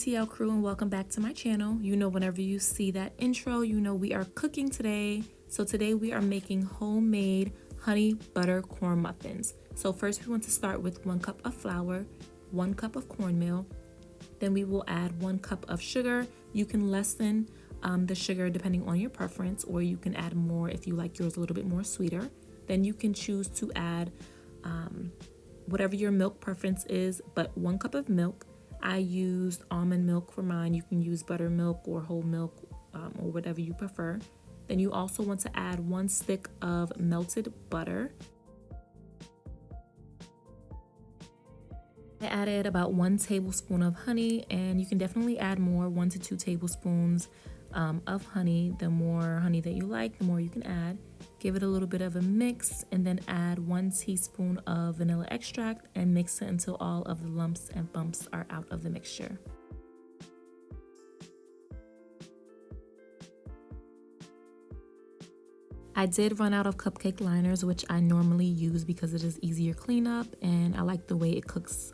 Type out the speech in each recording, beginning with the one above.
TL crew, and welcome back to my channel. You know, whenever you see that intro, you know we are cooking today. So today we are making homemade honey butter corn muffins. So first we want to start with 1 cup of flour, 1 cup of cornmeal. Then we will add 1 cup of sugar. You can lessen the sugar depending on your preference, or you can add more if you like yours a little bit more sweeter. Then you can choose to add whatever your milk preference is, but 1 cup of milk. I used almond milk for mine. You can use buttermilk or whole milk or whatever you prefer. Then you also want to add 1 stick of melted butter. I added about 1 tablespoon of honey, and you can definitely add more, 1 to 2 tablespoons of honey. The more honey that you like, the more you can add. Give it a little bit of a mix, and then add 1 teaspoon of vanilla extract and mix it until all of the lumps and bumps are out of the mixture. I did run out of cupcake liners, which I normally use because it is easier cleanup and I like the way it cooks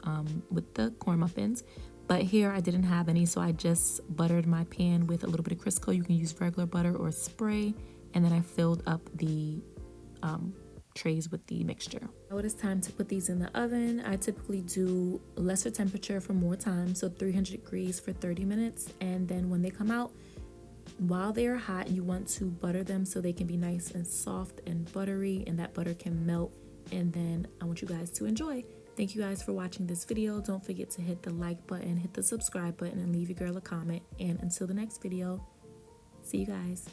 with the corn muffins. But here I didn't have any, so I just buttered my pan with a little bit of Crisco. You can use regular butter or spray. And then I filled up the trays with the mixture. Now it is time to put these in the oven. I typically do lesser temperature for more time, so 300 degrees for 30 minutes. And then when they come out, while they are hot, you want to butter them so they can be nice and soft and buttery, and that butter can melt. And then I want you guys to enjoy. Thank you guys for watching this video. Don't forget to hit the like button, hit the subscribe button, and leave your girl a comment. And until the next video, see you guys.